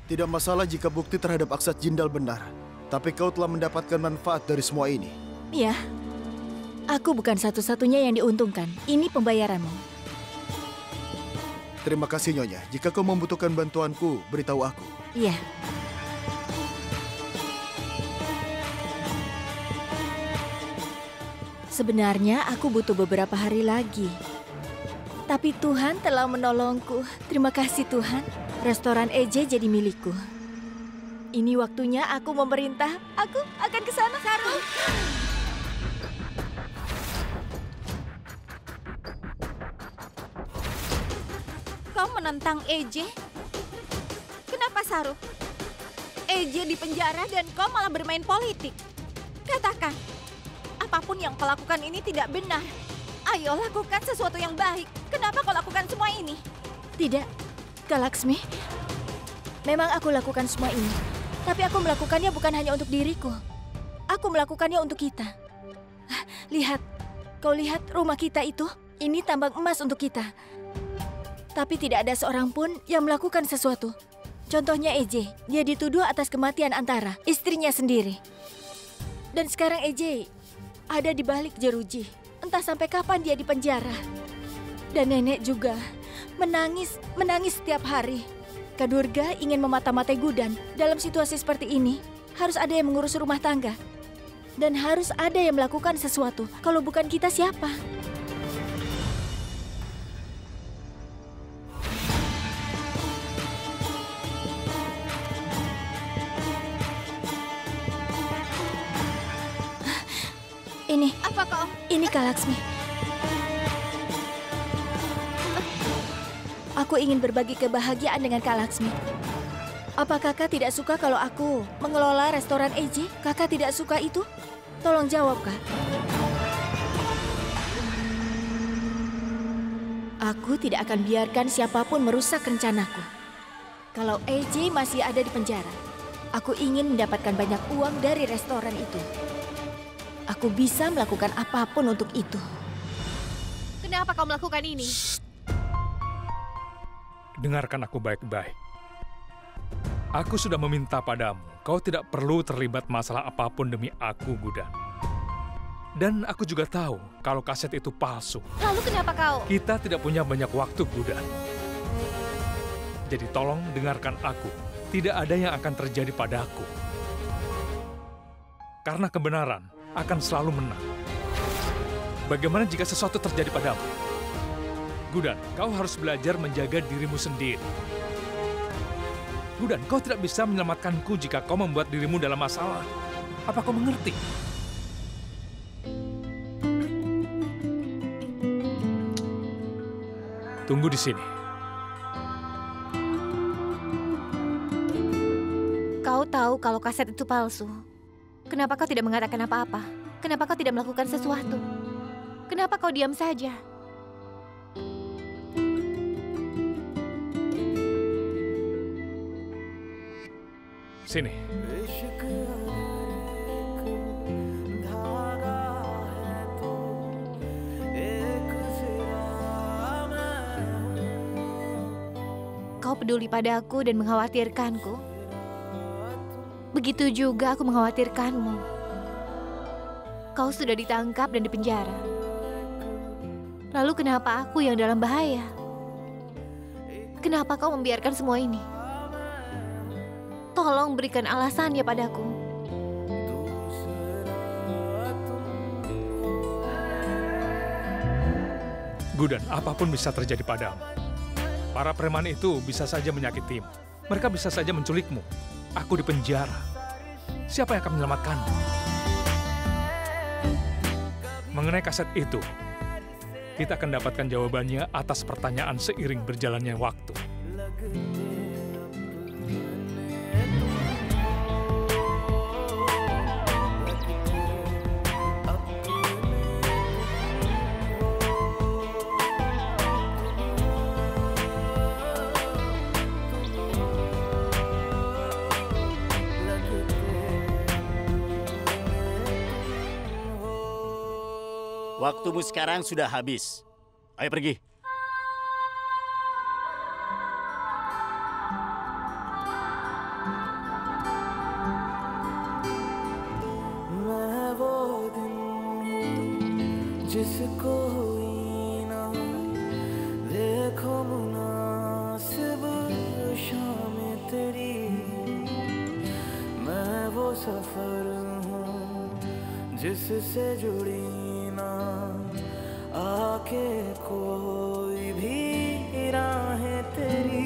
Tidak masalah jika bukti terhadap Aksat Jindal benar. Tapi kau telah mendapatkan manfaat dari semua ini. Iya. Aku bukan satu-satunya yang diuntungkan. Ini pembayaranmu. Terima kasih, Nyonya. Jika kau membutuhkan bantuanku, beritahu aku. Iya. Sebenarnya aku butuh beberapa hari lagi. Tapi Tuhan telah menolongku. Terima kasih Tuhan. Restoran EJ jadi milikku. Ini waktunya aku memerintah. Aku akan ke sana. Saru. Kau menentang EJ? Kenapa, Saru? EJ di penjara dan kau malah bermain politik. Katakan, apapun yang kau lakukan ini tidak benar. Ayo lakukan sesuatu yang baik. Kenapa kau lakukan semua ini? Tidak, Kak Laksmi. Memang aku lakukan semua ini. Tapi aku melakukannya bukan hanya untuk diriku. Aku melakukannya untuk kita. Lihat, kau lihat rumah kita itu? Ini tambang emas untuk kita. Tapi tidak ada seorang pun yang melakukan sesuatu. Contohnya EJ, dia dituduh atas kematian Antara, istrinya sendiri. Dan sekarang EJ ada di balik jeruji. Entah sampai kapan dia di penjara. Dan nenek juga menangis setiap hari. Kak Durga ingin memata-matai Gudan. Dalam situasi seperti ini, harus ada yang mengurus rumah tangga. Dan harus ada yang melakukan sesuatu. Kalau bukan kita, siapa? Ini. Apa kau? Ini Kak Laksmi. Aku ingin berbagi kebahagiaan dengan Kak Laksmi. Apa kakak tidak suka kalau aku mengelola restoran EJ? Kakak tidak suka itu? Tolong jawab, Kak. Aku tidak akan biarkan siapapun merusak rencanaku. Kalau EJ masih ada di penjara, aku ingin mendapatkan banyak uang dari restoran itu. Aku bisa melakukan apapun untuk itu. Kenapa kau melakukan ini? Dengarkan aku baik-baik. Aku sudah meminta padamu, kau tidak perlu terlibat masalah apapun demi aku, Gudan. Dan aku juga tahu kalau kaset itu palsu. Lalu kenapa kau? Kita tidak punya banyak waktu, Gudan. Jadi tolong dengarkan aku. Tidak ada yang akan terjadi padaku. Karena kebenaran akan selalu menang. Bagaimana jika sesuatu terjadi padamu? Gudan, kau harus belajar menjaga dirimu sendiri. Gudan, kau tidak bisa menyelamatkanku jika kau membuat dirimu dalam masalah. Apa kau mengerti? Tunggu di sini. Kau tahu kalau kaset itu palsu. Kenapa kau tidak mengatakan apa-apa? Kenapa kau tidak melakukan sesuatu? Kenapa kau diam saja? Sini. Kau peduli padaku dan mengkhawatirkanku. Begitu juga aku mengkhawatirkanmu. Kau sudah ditangkap dan dipenjara. Lalu kenapa aku yang dalam bahaya? Kenapa kau membiarkan semua ini? Tolong berikan alasannya padaku. Gudan, apapun bisa terjadi padamu. Para preman itu bisa saja menyakitimu. Mereka bisa saja menculikmu. Aku di penjara. Siapa yang akan menyelamatkanmu? Mengenai kaset itu, kita akan dapatkan jawabannya atas pertanyaan seiring berjalannya waktu. Waktumu sekarang sudah habis. Ayo pergi. जिसको हुई ना देखो मुनासिब शाम तेरी मैं वो सफर हूँ जिससे जुड़ी ना आके कोई भी राहें तेरी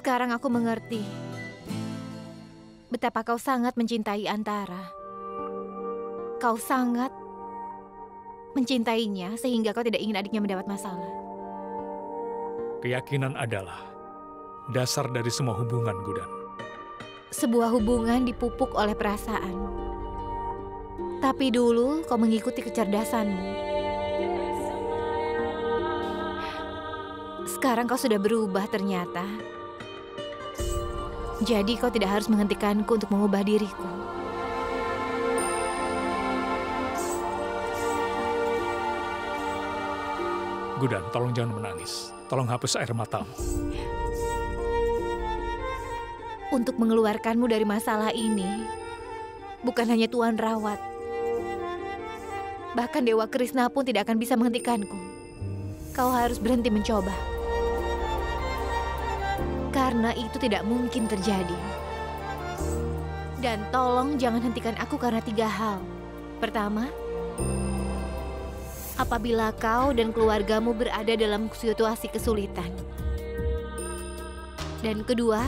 Sekarang aku mengerti betapa kau sangat mencintai Antara. Kau sangat mencintainya sehingga kau tidak ingin adiknya mendapat masalah. Keyakinan adalah dasar dari semua hubungan, Gudan. Sebuah hubungan dipupuk oleh perasaan. Tapi dulu kau mengikuti kecerdasanmu. Sekarang kau sudah berubah ternyata. Jadi kau tidak harus menghentikanku untuk mengubah diriku. Gudan, tolong jangan menangis. Tolong hapus air matamu. Untuk mengeluarkanmu dari masalah ini, bukan hanya Tuan Rawat. Bahkan Dewa Krishna pun tidak akan bisa menghentikanku. Kau harus berhenti mencoba. Karena itu tidak mungkin terjadi. Dan tolong jangan hentikan aku karena 3 hal. Pertama, apabila kau dan keluargamu berada dalam situasi kesulitan. Dan kedua,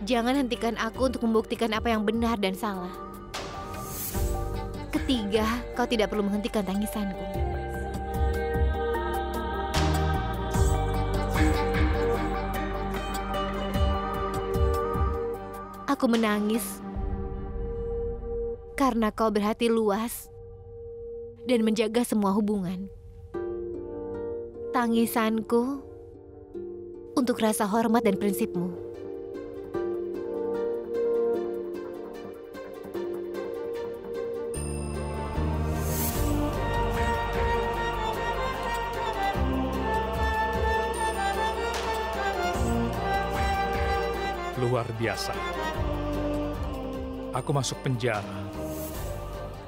jangan hentikan aku untuk membuktikan apa yang benar dan salah. Ketiga, kau tidak perlu menghentikan tangisanku. Aku menangis karena kau berhati luas dan menjaga semua hubungan. Tangisanku untuk rasa hormat dan prinsipmu. Luar biasa. Aku masuk penjara.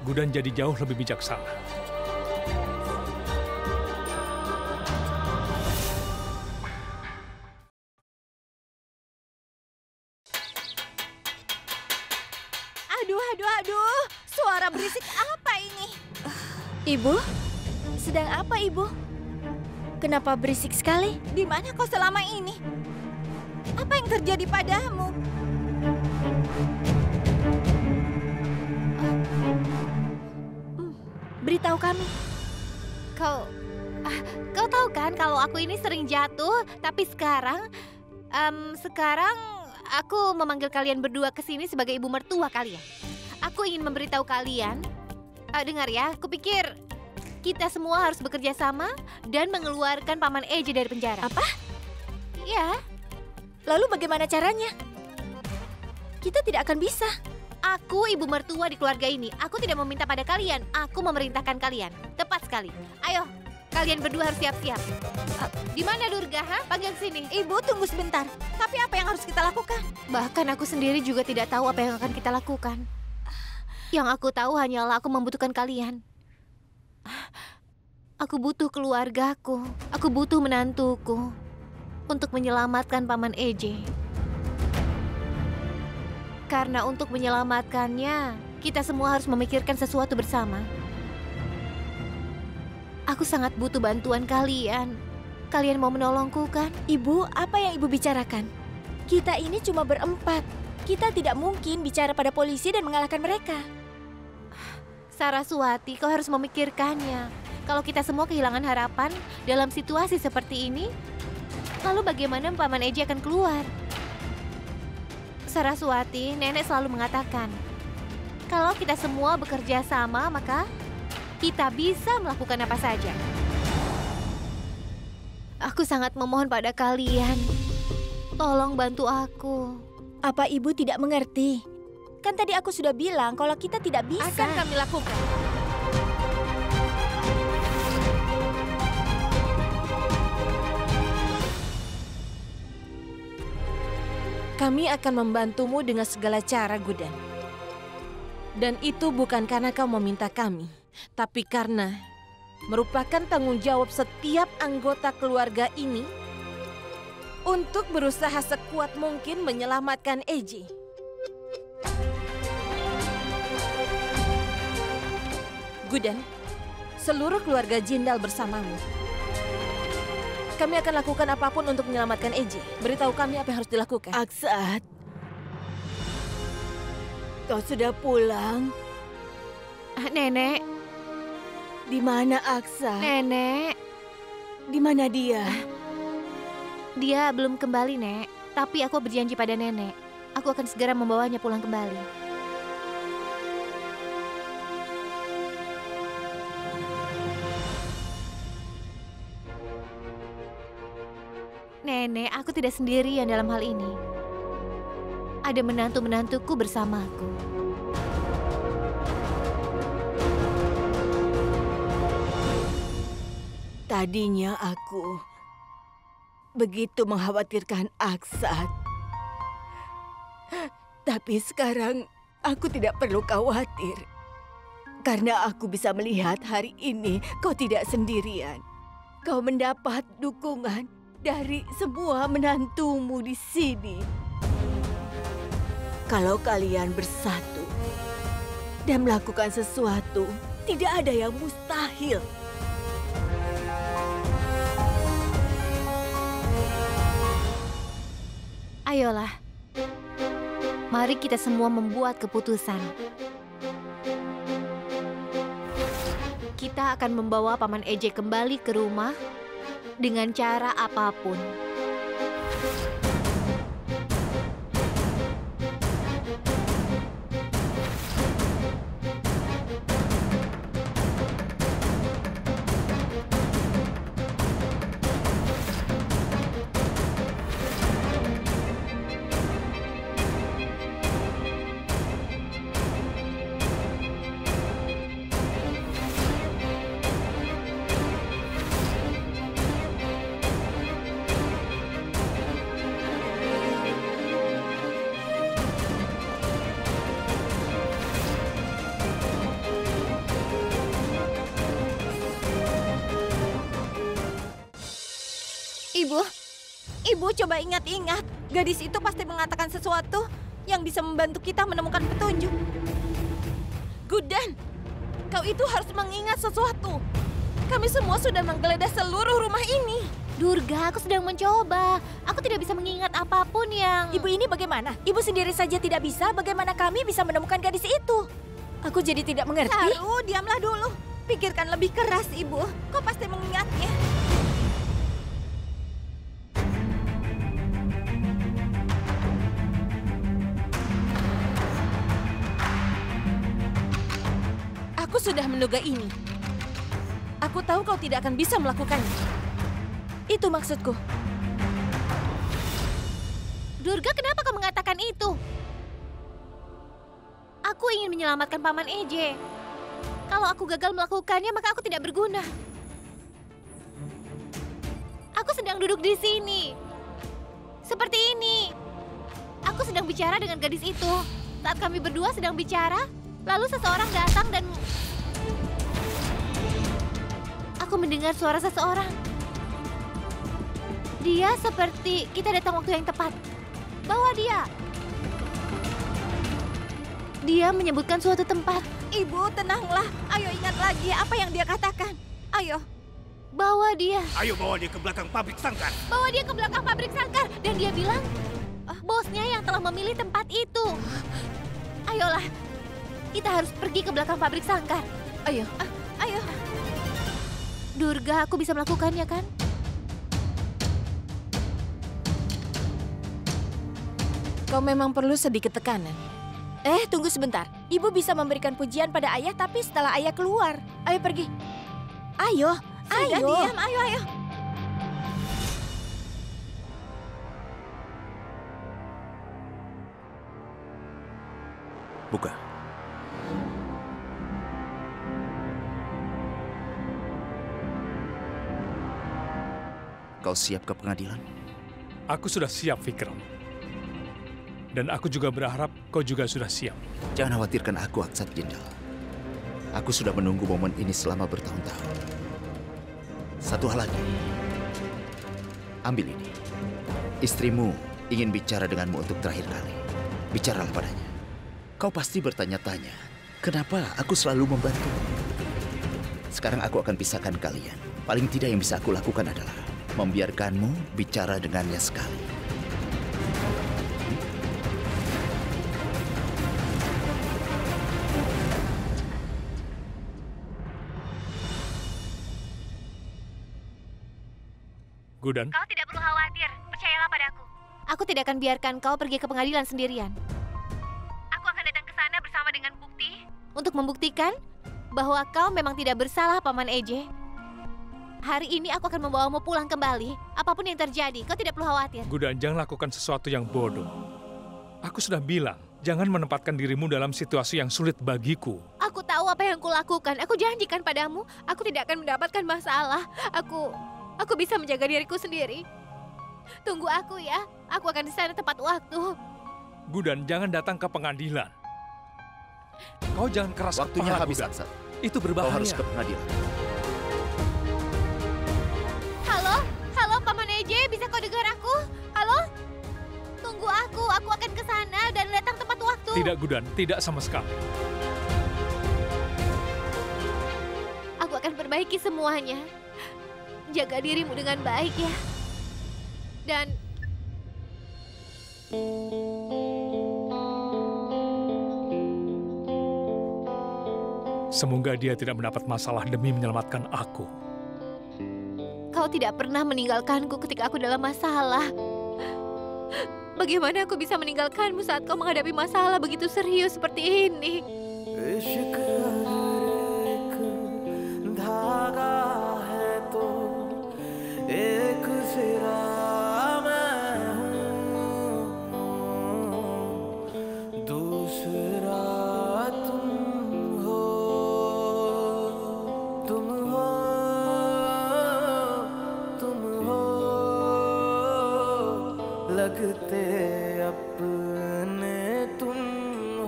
Gudan jadi jauh lebih bijaksana. Aduh, suara berisik apa ini? Ibu, sedang apa Ibu? Kenapa berisik sekali? Di mana kau selama ini? Apa yang terjadi padamu? Beritahu kami. Kau tahu kan kalau aku ini sering jatuh, tapi sekarang aku memanggil kalian berdua ke sini sebagai ibu mertua kalian. Aku ingin memberitahu kalian, dengar ya, kupikir kita semua harus bekerja sama dan mengeluarkan Paman Eje dari penjara. Apa? Ya. Lalu bagaimana caranya? Kita tidak akan bisa. Aku ibu mertua di keluarga ini. Aku tidak meminta pada kalian. Aku memerintahkan kalian. Tepat sekali. Ayo, kalian berdua harus siap-siap. Di mana Durga? Panggil sini. Ibu, tunggu sebentar. Tapi apa yang harus kita lakukan? Bahkan aku sendiri juga tidak tahu apa yang akan kita lakukan. Yang aku tahu hanyalah aku membutuhkan kalian. Aku butuh keluargaku. Aku butuh menantuku untuk menyelamatkan Paman Eje. Karena untuk menyelamatkannya, kita semua harus memikirkan sesuatu bersama. Aku sangat butuh bantuan kalian. Kalian mau menolongku kan? Ibu, apa yang Ibu bicarakan? Kita ini cuma berempat. Kita tidak mungkin bicara pada polisi dan mengalahkan mereka. Saraswati, kau harus memikirkannya. Kalau kita semua kehilangan harapan dalam situasi seperti ini, lalu bagaimana Paman Eje akan keluar? Saraswati, nenek selalu mengatakan, kalau kita semua bekerja sama, maka kita bisa melakukan apa saja. Aku sangat memohon pada kalian. Tolong bantu aku. Apa ibu tidak mengerti? Kan tadi aku sudah bilang kalau kita tidak bisa. Akan kami lakukan. Kami akan membantumu dengan segala cara, Gudan. Dan itu bukan karena kau meminta kami, tapi karena merupakan tanggung jawab setiap anggota keluarga ini untuk berusaha sekuat mungkin menyelamatkan Eiji. Gudan, seluruh keluarga Jindal bersamamu. Kami akan lakukan apapun untuk menyelamatkan Eiji. Beritahu kami apa yang harus dilakukan. Aksat, kau sudah pulang? Nenek, Di mana Aksat? Nenek. Di mana dia? Dia belum kembali, Nek. Tapi aku berjanji pada Nenek. Aku akan segera membawanya pulang kembali. Nenek, aku tidak sendirian dalam hal ini. Ada menantu-menantuku bersamaku. Tadinya aku begitu mengkhawatirkan Aksat. Tapi sekarang aku tidak perlu khawatir. Karena aku bisa melihat hari ini kau tidak sendirian. Kau mendapat dukungan dari semua menantumu di sini. Kalau kalian bersatu dan melakukan sesuatu, tidak ada yang mustahil. Ayolah, mari kita semua membuat keputusan. Kita akan membawa Paman Eiji kembali ke rumah dengan cara apapun. Ibu coba ingat-ingat. Gadis itu pasti mengatakan sesuatu yang bisa membantu kita menemukan petunjuk. Gudan, kau itu harus mengingat sesuatu. Kami semua sudah menggeledah seluruh rumah ini. Durga, aku sedang mencoba. Aku tidak bisa mengingat apapun yang... Ibu ini bagaimana? Ibu sendiri saja tidak bisa, bagaimana kami bisa menemukan gadis itu? Aku jadi tidak mengerti. Saru, diamlah dulu. Pikirkan lebih keras, Ibu. Kau pasti mengingatnya. Aku sudah menduga ini. Aku tahu kau tidak akan bisa melakukannya. Itu maksudku. Durga, kenapa kau mengatakan itu? Aku ingin menyelamatkan Paman Eiji. Kalau aku gagal melakukannya, maka aku tidak berguna. Aku sedang duduk di sini. Seperti ini. Aku sedang bicara dengan gadis itu. Saat kami berdua sedang bicara, lalu seseorang datang dan... Aku mendengar suara seseorang. Dia seperti kita datang waktu yang tepat. Bawa dia. Dia menyebutkan suatu tempat. Ibu, tenanglah. Ayo ingat lagi apa yang dia katakan. Ayo. Bawa dia. Ayo bawa dia ke belakang pabrik sangkar. Bawa dia ke belakang pabrik sangkar. Dan dia bilang, bosnya yang telah memilih tempat itu. Ayolah, kita harus pergi ke belakang pabrik sangkar. Ayo, ayo. Durga, aku bisa melakukannya kan? Kau memang perlu sedikit tekanan. Tunggu sebentar. Ibu bisa memberikan pujian pada ayah, tapi setelah ayah keluar. Ayo pergi. Ayo, Sudah ayo. diam, ayo. Buka. Kau siap ke pengadilan? Aku sudah siap, Vikram. Dan aku juga berharap kau juga sudah siap. Jangan khawatirkan aku, Aksat Jindal. Aku sudah menunggu momen ini selama bertahun-tahun. Satu hal lagi. Ambil ini. Istrimu ingin bicara denganmu untuk terakhir kali. Bicaralah padanya. Kau pasti bertanya-tanya, kenapa aku selalu membantu? Sekarang aku akan pisahkan kalian. Paling tidak yang bisa aku lakukan adalah membiarkanmu bicara dengannya sekali. Gudan, Kau tidak perlu khawatir, percayalah padaku. Aku tidak akan biarkan kau pergi ke pengadilan sendirian. Aku akan datang ke sana bersama dengan bukti untuk membuktikan bahwa kau memang tidak bersalah, Paman Eje. Hari ini aku akan membawamu pulang kembali. Apapun yang terjadi, kau tidak perlu khawatir. Gudan, jangan lakukan sesuatu yang bodoh. Aku sudah bilang, jangan menempatkan dirimu dalam situasi yang sulit bagiku. Aku tahu apa yang kulakukan. Aku janjikan padamu, aku tidak akan mendapatkan masalah. Aku bisa menjaga diriku sendiri. Tunggu aku ya. Aku akan di sana tepat waktu. Gudan, jangan datang ke pengadilan. Kau jangan keras Waktunya kepala, habis, Gudan. Aksat. Itu Kau berbahaya. harus ke pengadilan. Halo Paman Eje, bisa kau dengar aku? Halo? Tunggu aku akan ke sana dan datang tepat waktu. Tidak, Gudan, tidak sama sekali. Aku akan perbaiki semuanya. Jaga dirimu dengan baik ya. Dan Semoga dia tidak mendapat masalah demi menyelamatkan aku. kau tidak pernah meninggalkanku ketika aku dalam masalah. Bagaimana aku bisa meninggalkanmu saat kau menghadapi masalah begitu serius seperti ini? इश्क एक धागा है तो एक सिरा मैं हूँ, दूसरा तुम हो, तुम हो, तुम हो, लगते अपने तुम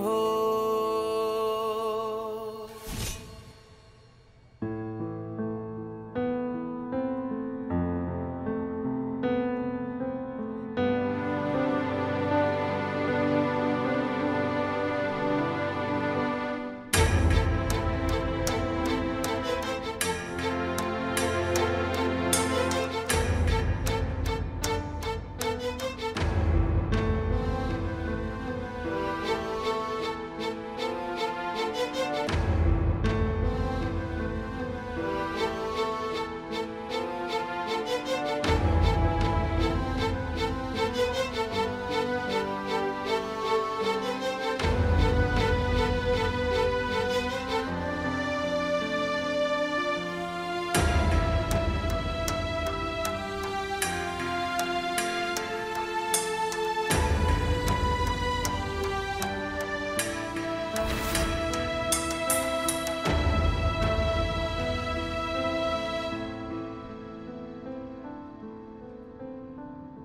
हो.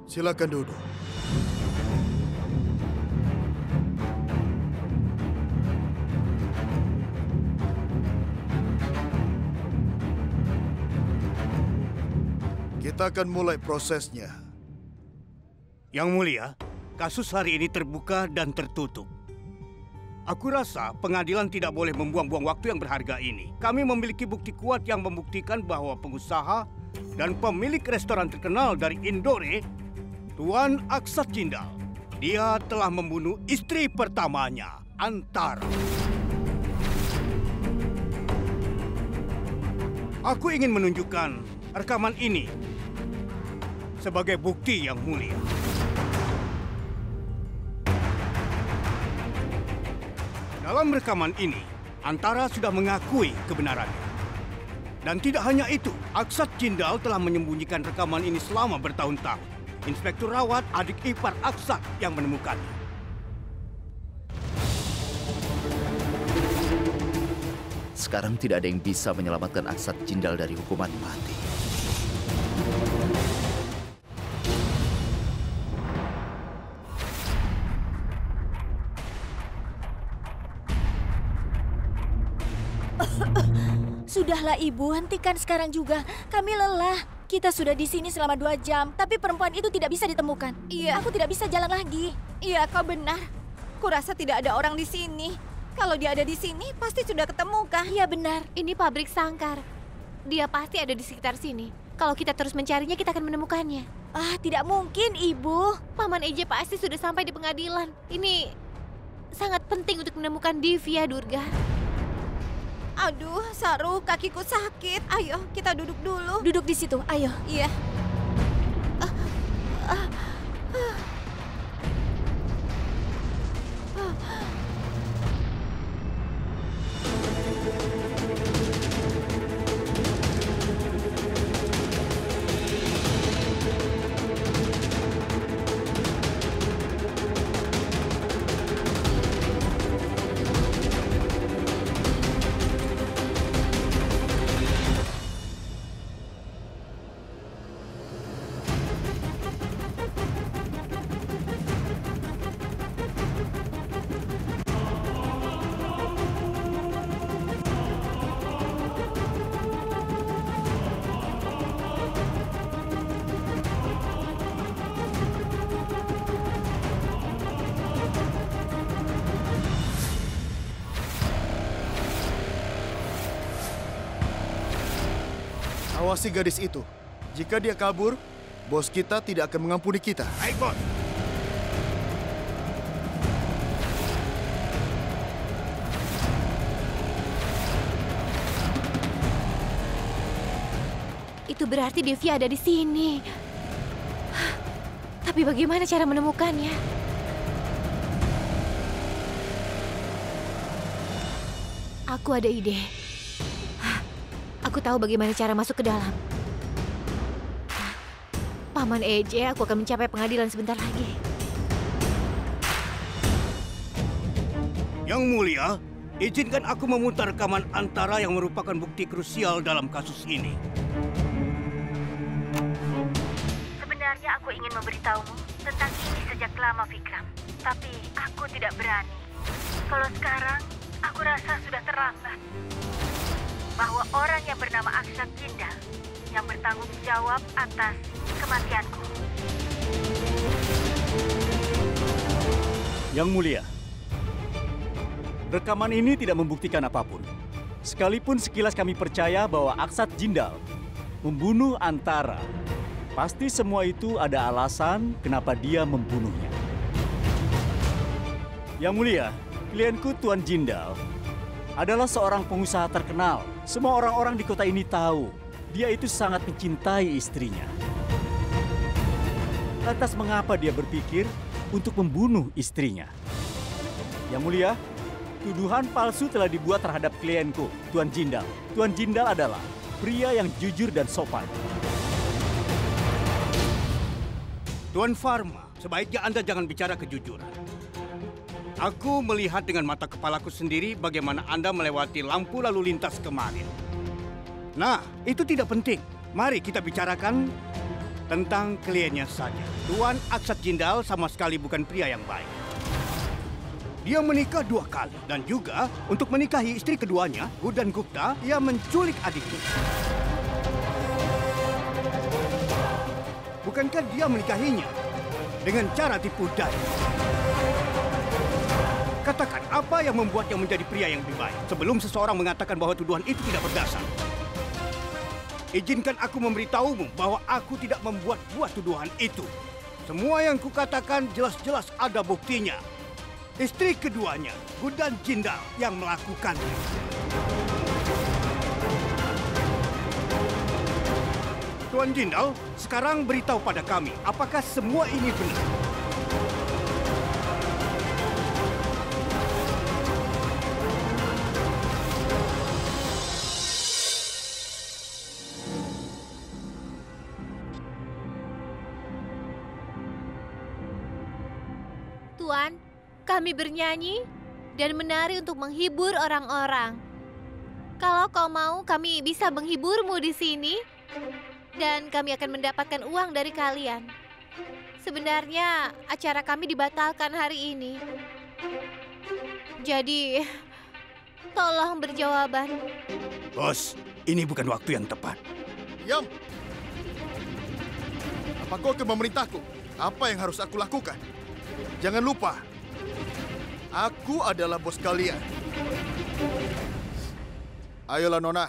Silakan duduk. Kita akan mulai prosesnya. Yang Mulia, kasus hari ini terbuka dan tertutup. Aku rasa pengadilan tidak boleh membuang-buang waktu yang berharga ini. Kami memiliki bukti kuat yang membuktikan bahwa pengusaha dan pemilik restoran terkenal dari Indore, Tuan Aksat Jindal, dia telah membunuh istri pertamanya, Antara. Aku ingin menunjukkan rekaman ini sebagai bukti yang mulia. Dalam rekaman ini, Antara sudah mengakui kebenarannya. Dan tidak hanya itu, Aksat Jindal telah menyembunyikan rekaman ini selama bertahun-tahun. Inspektur Rawat, adik ipar Aksat, yang menemukannya. Sekarang tidak ada yang bisa menyelamatkan Aksat Jindal dari hukuman mati. Sudahlah Ibu, hentikan sekarang juga. Kami lelah. Kita sudah di sini selama 2 jam, tapi perempuan itu tidak bisa ditemukan. Iya. Aku tidak bisa jalan lagi. Iya, kau benar. Kurasa tidak ada orang di sini. Kalau dia ada di sini, pasti sudah ketemu kah? Iya benar. Ini pabrik Sangkar. Dia pasti ada di sekitar sini. Kalau kita terus mencarinya, kita akan menemukannya. Ah, tidak mungkin Ibu. Paman Eje pasti sudah sampai di pengadilan. Ini sangat penting untuk menemukan Divya, Durga. Aduh, Saru, kakiku sakit. Ayo, kita duduk dulu. Duduk di situ, ayo. Iya. Awasi gadis itu. Jika dia kabur, bos kita tidak akan mengampuni kita. Baik, bos. Itu berarti Divya ada di sini. Tapi bagaimana cara menemukannya? Aku ada ide. Aku tahu bagaimana cara masuk ke dalam. Paman Eje, aku akan mencapai pengadilan sebentar lagi. Yang Mulia, izinkan aku memutar rekaman Antara yang merupakan bukti krusial dalam kasus ini. Sebenarnya aku ingin memberitahumu tentang ini sejak lama, Vikram. Tapi aku tidak berani. Kalau sekarang, aku rasa sudah terlambat. Bahwa orang yang bernama Aksat Jindal yang bertanggung jawab atas kematianku. Yang Mulia, rekaman ini tidak membuktikan apapun. Sekalipun sekilas kami percaya bahwa Aksat Jindal membunuh Antara, pasti semua itu ada alasan kenapa dia membunuhnya. Yang Mulia, klienku Tuan Jindal adalah seorang pengusaha terkenal. Semua orang-orang di kota ini tahu dia itu sangat mencintai istrinya. Lantas mengapa dia berpikir untuk membunuh istrinya? Yang Mulia, tuduhan palsu telah dibuat terhadap klienku, Tuan Jindal. Tuan Jindal adalah pria yang jujur dan sopan. Tuan Farma, sebaiknya Anda jangan bicara kejujuran. Aku melihat dengan mata kepalaku sendiri bagaimana Anda melewati lampu lalu lintas kemarin. Nah, itu tidak penting. Mari kita bicarakan tentang kliennya saja. Tuan Aksat Jindal sama sekali bukan pria yang baik. Dia menikah 2 kali. Dan juga untuk menikahi istri keduanya, Gudan Gupta, ia menculik adiknya. Bukankah dia menikahinya dengan cara tipu daya? Katakan, apa yang membuatnya menjadi pria yang lebih baik? Sebelum seseorang mengatakan bahwa tuduhan itu tidak berdasar. Izinkan aku memberitahumu bahwa aku tidak membuat-buat tuduhan itu. Semua yang kukatakan jelas-jelas ada buktinya. Istri keduanya, Gudan Jindal, yang melakukannya. Tuan Jindal, sekarang beritahu pada kami, apakah semua ini benar? Tuan. Kami bernyanyi dan menari untuk menghibur orang-orang. Kalau kau mau, kami bisa menghiburmu di sini. Dan kami akan mendapatkan uang dari kalian. Sebenarnya acara kami dibatalkan hari ini. Jadi, tolong berjawaban. Bos, ini bukan waktu yang tepat. Diam! Apa kau akan memerintahku? Apa yang harus aku lakukan? Jangan lupa, aku adalah bos kalian. Ayolah Nona,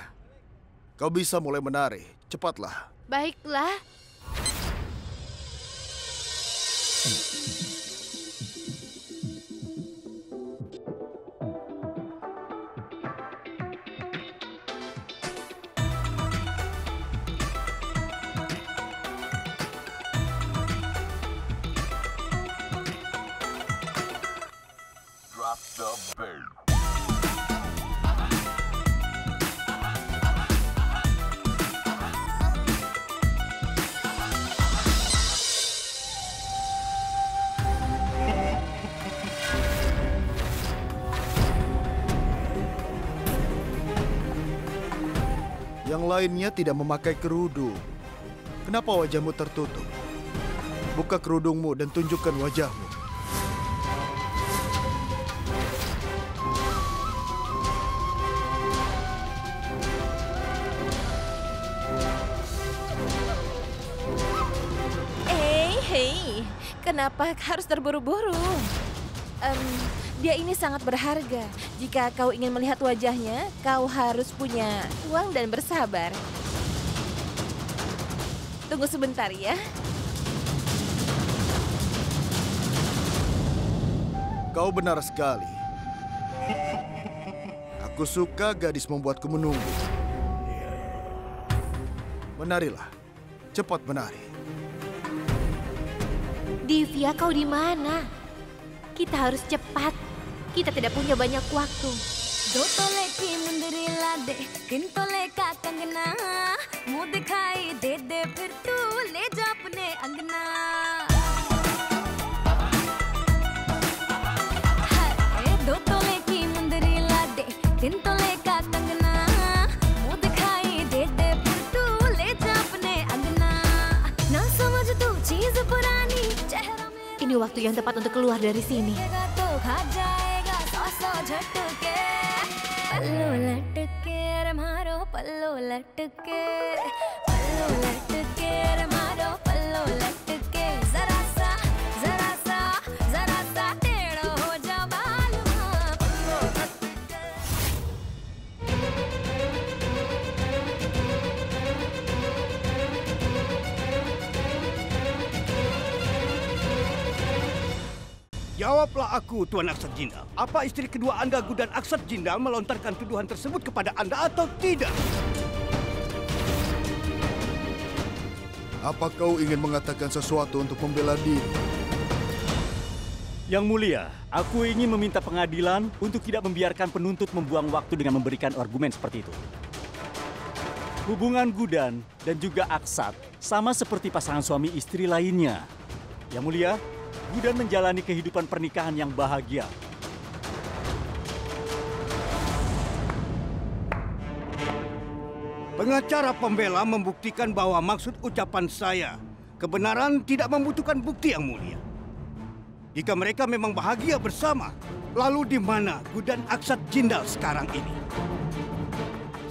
kau bisa mulai menari. Cepatlah. Baiklah. Drop the beat. Yang lainnya tidak memakai kerudung. Kenapa wajahmu tertutup? Buka kerudungmu dan tunjukkan wajahmu. Hei, kenapa harus terburu-buru? Dia ini sangat berharga. Jika kau ingin melihat wajahnya, kau harus punya uang dan bersabar. Tunggu sebentar ya. Kau benar sekali. Aku suka gadis membuatku menunggu. Menarilah. Cepat menari. Divya, kau di mana? Kita harus cepat. Kita tidak punya banyak waktu. दो तोले की मुंदरी ला दे, तीन तोले का कंगना, मुंह दिखाई दे दे फिर तू ले जा अपने अंगना। हाय, दो तोले की मुंदरी ला दे, तीन तोले का कंगना, मुंह दिखाई दे दे फिर तू ले जा अपने अंगना। ना समझ तू चीज पुरानी, चेहरा में Ini waktu yang tepat untuk keluar dari sini. तो खा जाएगा सौ झटके। पल्लू लटके रे मारो पल्लू लटके, पल्लू लटके रे मारो पल्लू लटके। जरा सा टेढ़ो हो जा बालमा, पल्लू लटके। Jawablah aku, Tuan Aksat Jindal. Apa istri kedua Anda, Gudan Aksat Jindal, melontarkan tuduhan tersebut kepada Anda atau tidak? Apa kau ingin mengatakan sesuatu untuk membela diri? Yang mulia, aku ingin meminta pengadilan untuk tidak membiarkan penuntut membuang waktu dengan memberikan argumen seperti itu. Hubungan Gudan dan juga Aksat sama seperti pasangan suami istri lainnya. Yang mulia, Gudan menjalani kehidupan pernikahan yang bahagia. Pengacara pembela membuktikan bahwa maksud ucapan saya, kebenaran tidak membutuhkan bukti yang mulia. Jika mereka memang bahagia bersama, lalu di mana Gudan Aksat Jindal sekarang ini?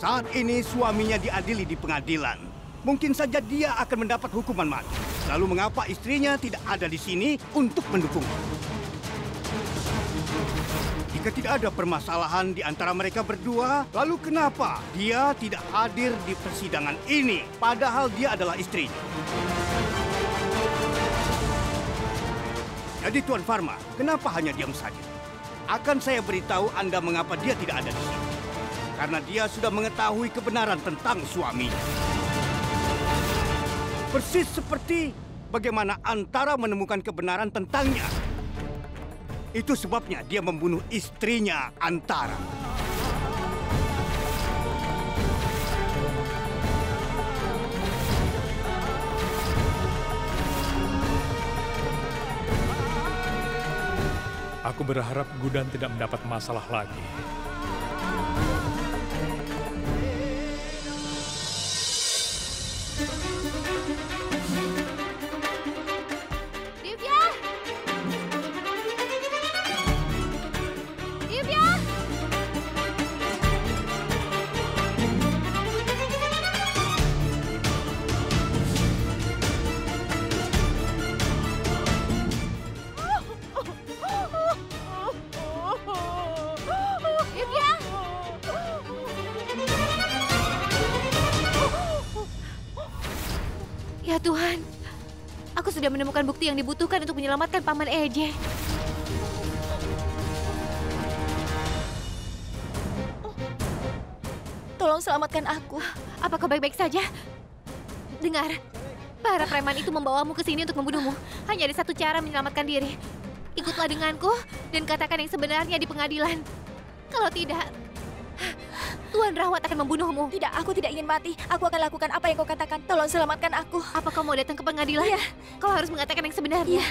Saat ini suaminya diadili di pengadilan. Mungkin saja dia akan mendapat hukuman mati. Lalu mengapa istrinya tidak ada di sini untuk mendukungnya? Jika tidak ada permasalahan di antara mereka berdua, lalu kenapa dia tidak hadir di persidangan ini, padahal dia adalah istrinya? Jadi Tuan Farma, kenapa hanya diam saja? Akan saya beritahu Anda mengapa dia tidak ada di sini. Karena dia sudah mengetahui kebenaran tentang suaminya. Persis seperti bagaimana Antara menemukan kebenaran tentangnya. Itu sebabnya dia membunuh istrinya, Antara. Aku berharap Gudan tidak mendapat masalah lagi. Divya! Divya! Divya! Ya Tuhan, aku sudah menemukan bukti yang dibutuhkan untuk menyelamatkan Paman Eje. Tolong selamatkan aku. Apa kau baik-baik saja? Dengar, para preman itu membawamu ke sini untuk membunuhmu. Hanya ada satu cara menyelamatkan diri. Ikutlah denganku dan katakan yang sebenarnya di pengadilan. Kalau tidak, Tuan Rawat akan membunuhmu. Tidak, aku tidak ingin mati. Aku akan lakukan apa yang kau katakan. Tolong selamatkan aku. Apa kau mau datang ke pengadilan? Iya. Kau harus mengatakan yang sebenarnya. Iya.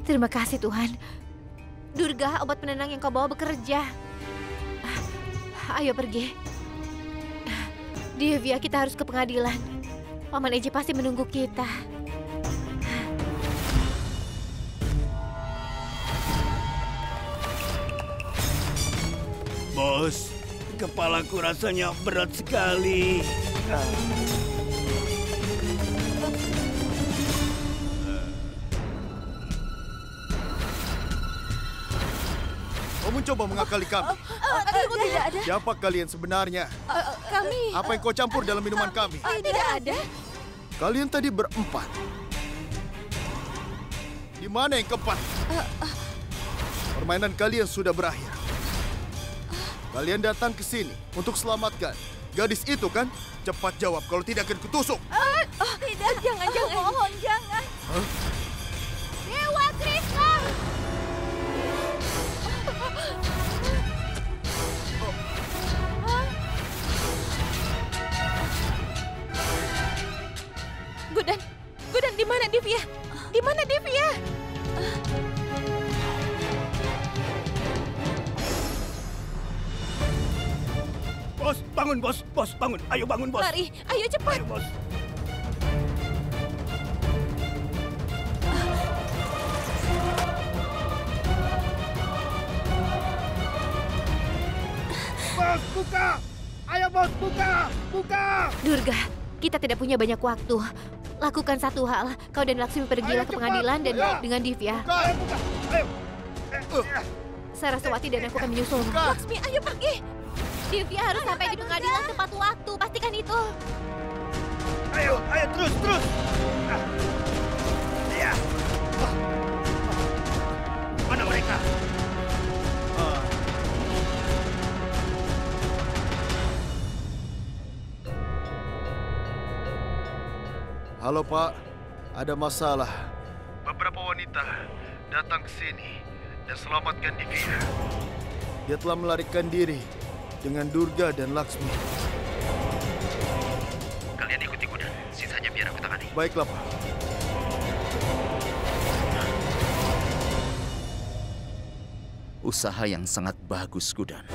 Terima kasih Tuhan. Durga, obat penenang yang kau bawa bekerja. Ayo pergi. Divya, kita harus ke pengadilan. Paman Eje pasti menunggu kita. Bos, kepalaku rasanya berat sekali. Kau mencoba mengakali kami. Aku tidak ada. Siapa kalian sebenarnya? Kami. Apa yang kau campur dalam minuman kami? Tidak ada. Kalian tadi berempat. Di mana yang keempat? Permainan kalian sudah berakhir. Kalian datang ke sini untuk selamatkan gadis itu kan? Cepat jawab, kalau tidak akan kutusuk. Tidak, jangan. Mohon, jangan. Dewa Krishna! Gudan, di mana Divya? Di mana Divya? Bos, bangun bos, bangun. Ayo bangun bos. Lari, ayo cepat. Ayo bos. Bos, buka! Ayo bos, buka! Durga, kita tidak punya banyak waktu. Lakukan satu hal, kau dan Laksmi pergilah ke pengadilan dan dengan Divya. Ayo buka! Ayo! Saraswati dan aku akan menyusulmu. Laksmi, ayo pergi. Divya harus sampai di pengadilan tepat waktu, pastikan itu. Ayo, terus! Ya. Mana mereka? Halo Pak, ada masalah. Beberapa wanita datang ke sini dan selamatkan Divya. Dia telah melarikan diri dengan Durga dan Laksmi. Kalian ikuti Gudan, sisanya biar aku tangani. Baiklah Pak. Usaha yang sangat bagus, Gudan.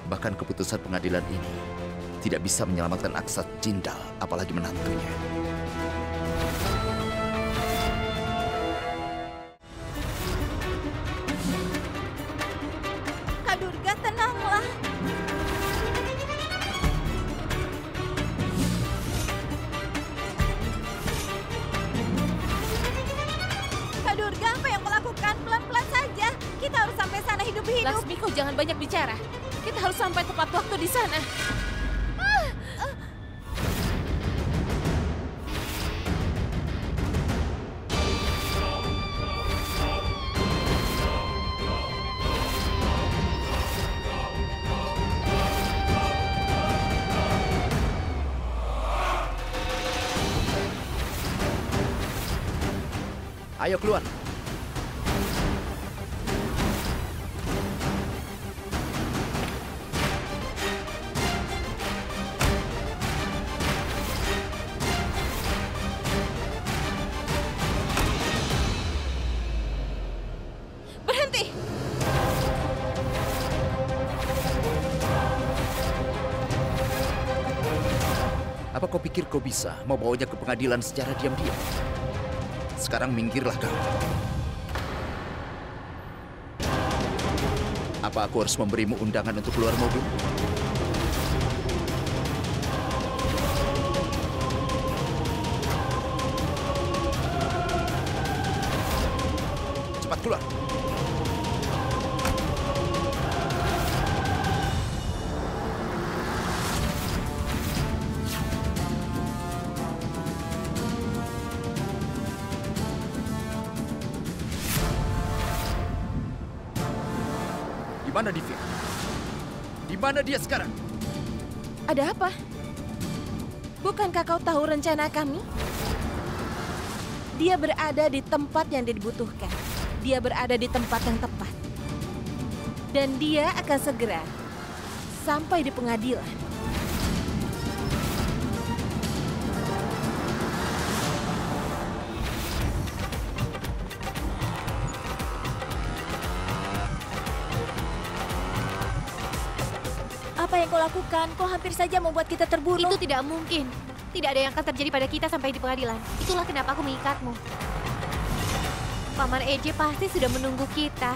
Bahkan keputusan pengadilan ini tidak bisa menyelamatkan Aksat Jindal, apalagi menantunya. Kak Durga, tenanglah. Kak Durga, apa yang kau lakukan? Pelan-pelan saja. Kita harus sampai sana hidup-hidup. Laksmi, kau jangan banyak bicara. Kita harus sampai tepat waktu di sana. Ayo keluar. Berhenti. Apa kau pikir kau bisa membawanya ke pengadilan secara diam-diam? Sekarang minggirlah kau. Apa aku harus memberimu undangan untuk keluar mobil? Cepat keluar. Di mana Divya? Di mana dia sekarang? Ada apa? Bukankah kau tahu rencana kami? Dia berada di tempat yang dibutuhkan. Dia berada di tempat yang tepat. Dan dia akan segera sampai di pengadilan. Apa yang kau lakukan? Kau hampir saja membuat kita terbunuh. Itu tidak mungkin. Tidak ada yang akan terjadi pada kita sampai di pengadilan. Itulah kenapa aku mengikatmu. Paman EJ pasti sudah menunggu kita.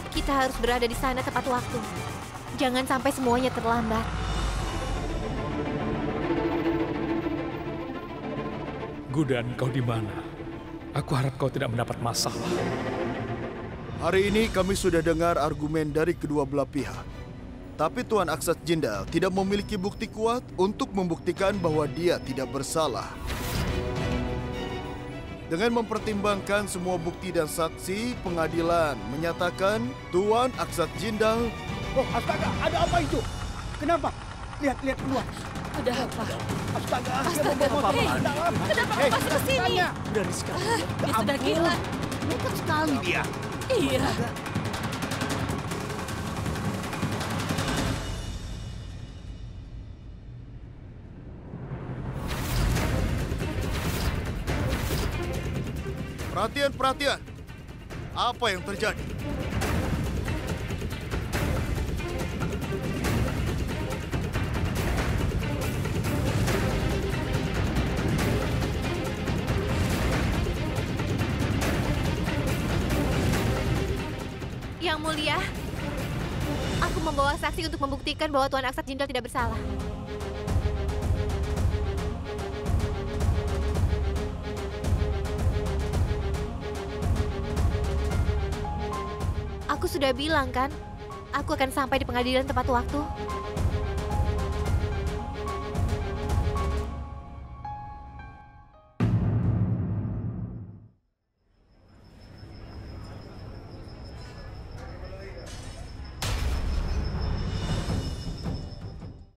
Kita harus berada di sana tepat waktu. Jangan sampai semuanya terlambat. Gudan, kau di mana? Aku harap kau tidak mendapat masalah. Hari ini kami sudah dengar argumen dari kedua belah pihak. Tapi Tuan Aksat Jindal tidak memiliki bukti kuat untuk membuktikan bahwa dia tidak bersalah. Dengan mempertimbangkan semua bukti dan saksi, pengadilan menyatakan Tuan Aksat Jindal... Oh, astaga, ada apa itu? Kenapa? Lihat keluar. Ada apa? Astaga, Astaga, hei, kenapa kau masuk ke sini? Berani sekali. Dia sudah gila. Nekat sekali dia. Iya. Perhatian. Apa yang terjadi? Yang Mulia, aku membawa saksi untuk membuktikan bahwa Tuan Aksat Jindal tidak bersalah. Aku sudah bilang kan, aku akan sampai di pengadilan tepat waktu.